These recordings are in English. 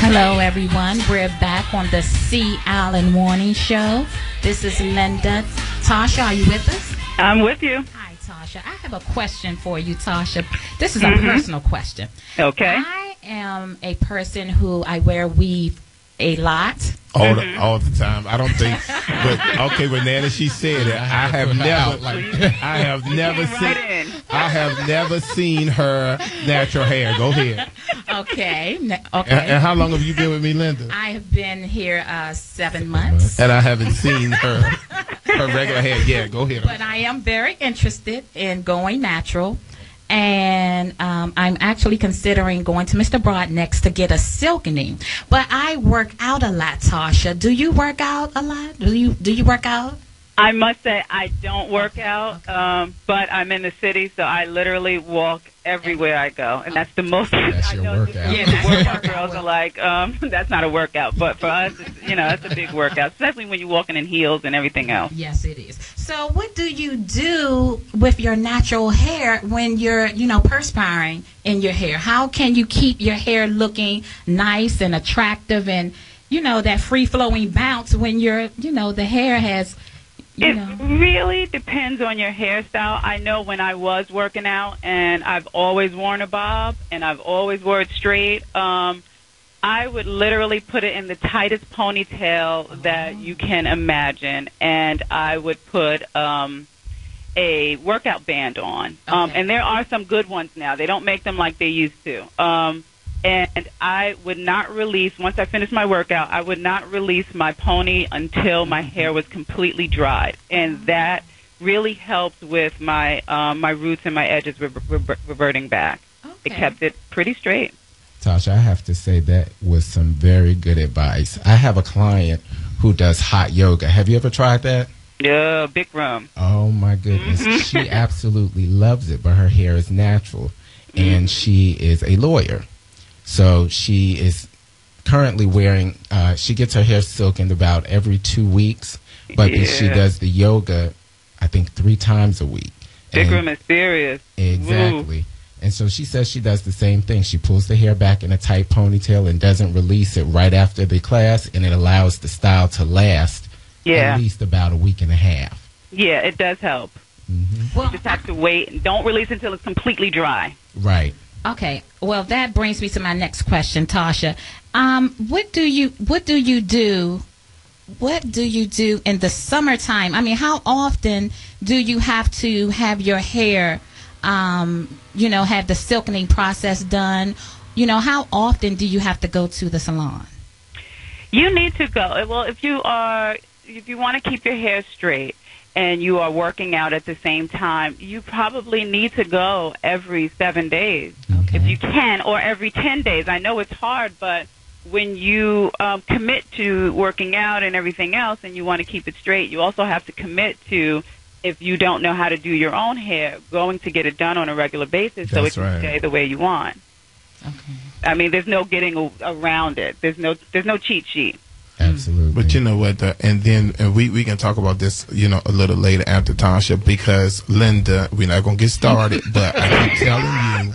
Hello, everyone. We're back on the C. Allen Morning Show. This is Linda. Tasha, are you with us? I'm with you. Hi, Tasha. I have a question for you, Tasha. This is a personal question. Okay. I am a person who I wear weave a lot. All the time. I don't think, but okay. When Nana she said it, I have never seen her natural hair. Go ahead. Okay. And how long have you been with me, Linda? I have been here 7 months. And I haven't seen her regular hair. Yeah, go ahead. But I am very interested in going natural. And I'm actually considering going to Mr. Broadneck's to get a silkening. But I work out a lot, Tasha. Do you work out a lot? Do you work out? I must say I don't work out, but I'm in the city, so I literally walk everywhere I go, and that's the most. That's I your know workout. Yeah, the workout girls are like, that's not a workout, but for us, it's a big workout, especially when you're walking in heels and everything else. Yes, it is. So, what do you do with your natural hair when you're, perspiring in your hair? How can you keep your hair looking nice and attractive, and that free flowing bounce when you're, the hair has. It really depends on your hairstyle. I know when I was working out, and I've always worn a bob, and I've always wore it straight, I would literally put it in the tightest ponytail that you can imagine, and I would put a workout band on. Okay. And there are some good ones now. They don't make them like they used to. And I would not release, once I finished my workout, I would not release my pony until my hair was completely dried. And that really helped with my my roots and my edges reverting back. Okay. It kept it pretty straight. Tasha, I have to say that was some very good advice. I have a client who does hot yoga. Have you ever tried that? Yeah, big room. Oh, my goodness. She absolutely loves it, but her hair is natural, and she is a lawyer. So she is currently wearing, she gets her hair silkened about every 2 weeks, but she does the yoga, I think, 3 times a week. Big room is serious. Exactly. Woo. And so she says she does the same thing. She pulls the hair back in a tight ponytail and doesn't release it right after the class, and it allows the style to last at least about a week and a half. Yeah, it does help. Well, You just have to wait and don't release until it's completely dry. Right. Okay. Well, that brings me to my next question, Tasha. What do you do? What do you do in the summertime? I mean, how often do you have to have your hair, have the silkening process done? How often do you have to go to the salon? You need to go. Well, if you want to keep your hair straight and you are working out at the same time, you probably need to go every 7 days, if you can, or every 10 days. I know it's hard, but when you commit to working out and everything else and you want to keep it straight, you also have to commit to, if you don't know how to do your own hair, going to get it done on a regular basis so it can stay the way you want. Okay. I mean, there's no getting around it. There's no cheat sheet. Absolutely. But you know what? And then we can talk about this, a little later after Tasha, because Linda, we're not going to get started, but I keep telling you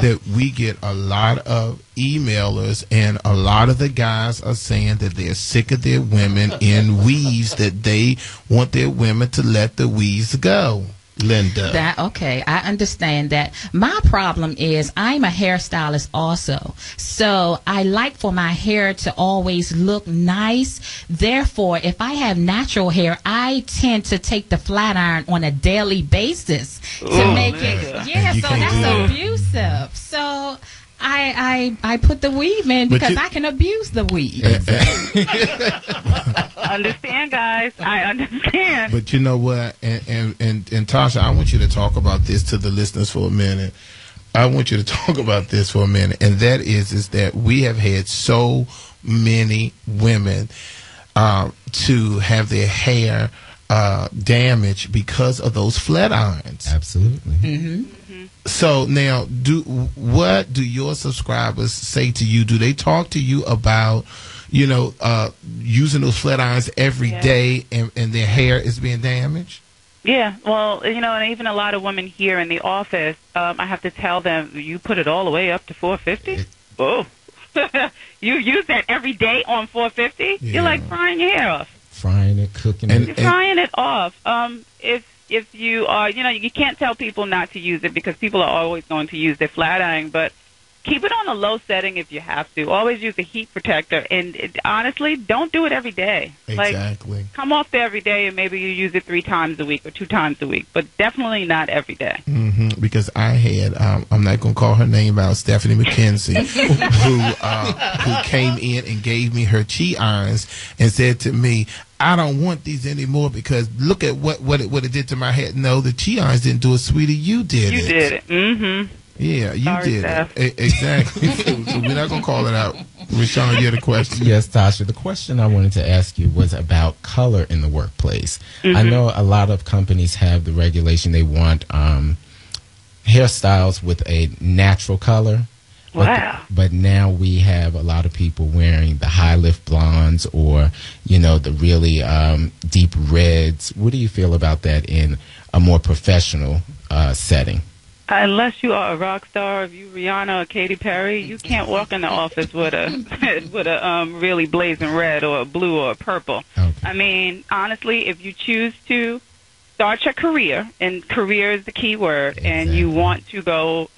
that we get a lot of emailers, and a lot of the guys are saying that they're sick of their women in weaves, that they want their women to let the weaves go. Linda. Okay, I understand that. My problem is I'm a hairstylist also. So I like for my hair to always look nice. Therefore, if I have natural hair, I tend to take the flat iron on a daily basis to make it. Yeah, so that's abusive. So I put the weave in because I can abuse the weave. Understand, guys. I understand. But you know what? And Tasha, I want you to talk about this to the listeners for a minute. I want you to talk about this for a minute. And that is that we have had so many women to have their hair damaged because of those flat irons. Absolutely. Mm-hmm. So now, what do your subscribers say to you? Do they talk to you about, using those flat irons every day and their hair is being damaged? Yeah, well, and even a lot of women here in the office, I have to tell them, you put it all the way up to 450? Oh. you use that every day on 450. Yeah. You're like frying your hair off. Frying it, cooking And- it. You're frying it off. If you are, you can't tell people not to use it because people are always going to use their flat iron, but keep it on a low setting if you have to. Always use a heat protector, and honestly, don't do it every day. Exactly. Like, come off there every day, and maybe you use it 3 times a week or 2 times a week, but definitely not every day. Because I had, I'm not going to call her name out, Stephanie McKenzie, who came in and gave me her chi irons and said to me, I don't want these anymore because look at what it did to my head. No, the chi irons didn't do it, sweetie. You did it. You did it. Mm-hmm. Yeah, you Sorry, did Steph. it. Exactly. So we're not going to call it out. Rashawn, you had a question? Yes, Tasha. The question I wanted to ask you was about color in the workplace. Mm-hmm. I know a lot of companies have the regulation they want hairstyles with a natural color. Wow. But now we have a lot of people wearing the high lift blondes or, the really deep reds. What do you feel about that in a more professional setting? Unless you are a rock star, if you Rihanna or Katy Perry, you can't walk in the office with a really blazing red or a blue or a purple. Okay. I mean, honestly, if you choose to start your career, and career is the key word, and you want to go,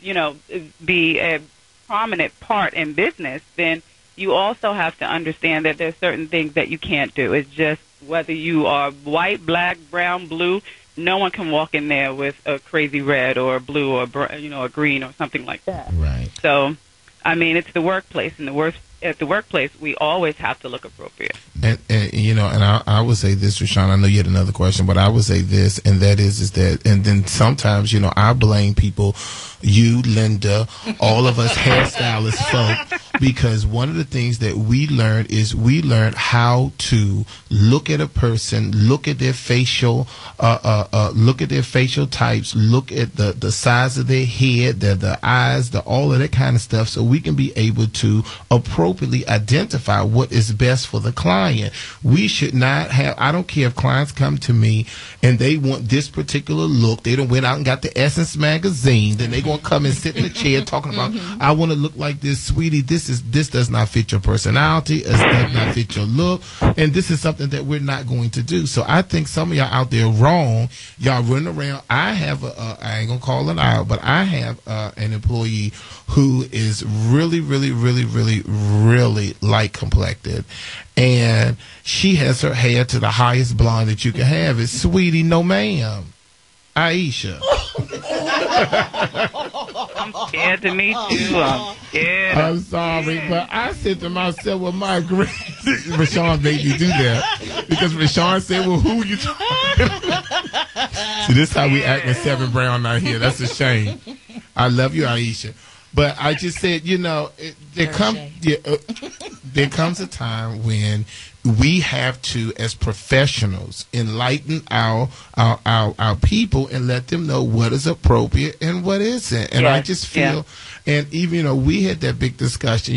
be a prominent part in business, then you also have to understand that there's certain things that you can't do. It's just whether you are white, black, brown, blue. No one can walk in there with a crazy red or a blue or a green or something like that. Right. So, I mean, it's the workplace, and at the workplace, we always have to look appropriate. And I would say this, Rashawn. I know you had another question, but I would say this, and that is that, and then sometimes, I blame people, you, Linda, all of us hairstylist folk, because one of the things that we learned is we learned how to look at a person, look at their facial, look at their facial types, look at the size of their head, the eyes, all of that kind of stuff, so we can be able to appropriately identify what is best for the client. We should not have, I don't care if clients come to me and they want this particular look, they done went out and got the Essence magazine, then they gonna come and sit in the chair talking about, I want to look like this, sweetie, this does not fit your personality, it does not fit your look, and this is something that we're not going to do. So I think some of y'all out there wrong, y'all running around. I have I ain't gonna call it out, but I have an employee who is really, really, really, really, really light complected, and she has her hair to the highest blonde that you can have. It's sweetie, no ma'am. Aisha. I'm scared to meet you. I'm scared. I'm sorry, but I said to myself, well, my great Rashawn made me do that because Rashawn said, well, who you talking about? See, this is how we act when Seven Brown not here. That's a shame. I love you, Aisha. But I just said, there comes a time when we have to, as professionals, enlighten our people and let them know what is appropriate and what isn't. And I just feel, and even we had that big discussion.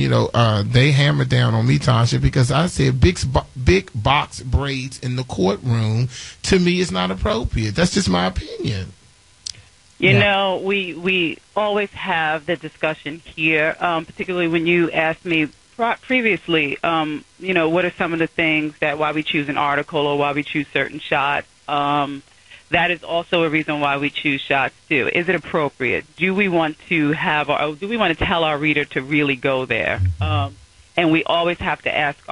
They hammered down on me, Tasha, because I said big box braids in the courtroom to me is not appropriate. That's just my opinion. We always have the discussion here, particularly when you asked me previously, what are some of the things why we choose an article or why we choose certain shots. That is also a reason why we choose shots too. Is it appropriate? Do we want to tell our reader to really go there? And we always have to ask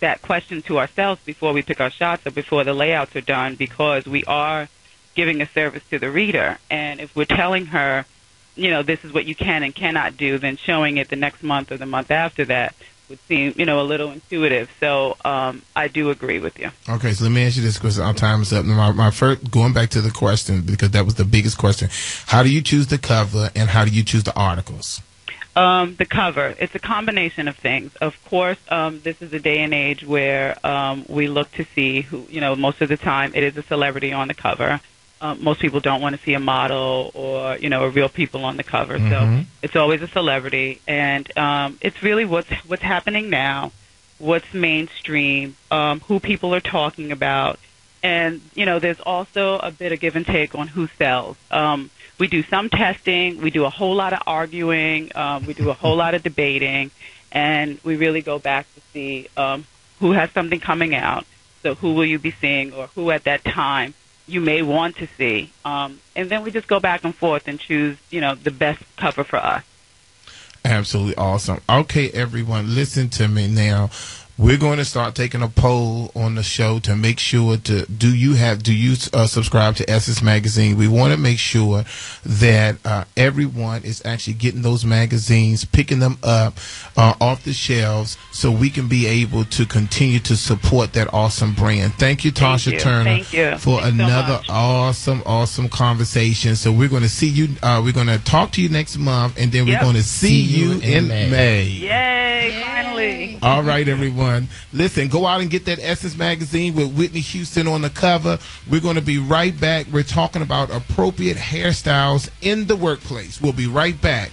that question to ourselves before we pick our shots or before the layouts are done, because we are giving a service to the reader. And if we're telling her, this is what you can and cannot do, then showing it the next month or the month after that would seem, a little intuitive. So I do agree with you. Okay, so let me ask you this question. Our time is up. My first, going back to the question, because that was the biggest question. How do you choose the cover and how do you choose the articles? The cover, it's a combination of things. Of course, this is a day and age where we look to see who, most of the time it is a celebrity on the cover. Most people don't want to see a model or, real people on the cover. So it's always a celebrity. And it's really what's happening now, what's mainstream, who people are talking about. And, there's also a bit of give and take on who sells. We do some testing. We do a whole lot of arguing. We do a whole lot of debating. and we really go back to see who has something coming out. So who will you be seeing, or who at that time you may want to see, and then we just go back and forth and choose, the best cover for us. Absolutely awesome. Okay, everyone, listen to me now. We're going to start taking a poll on the show to make sure to do you subscribe to Essence Magazine? We want to make sure that everyone is actually getting those magazines, picking them up off the shelves, so we can be able to continue to support that awesome brand. Thank you, Tasha Turner, for another awesome conversation. So we're going to see you. We're going to talk to you next month, and then we're going to see you in May. Yay! Finally. All right, everyone. Listen, go out and get that Essence Magazine with Whitney Houston on the cover. We're going to be right back. We're talking about appropriate hairstyles in the workplace. We'll be right back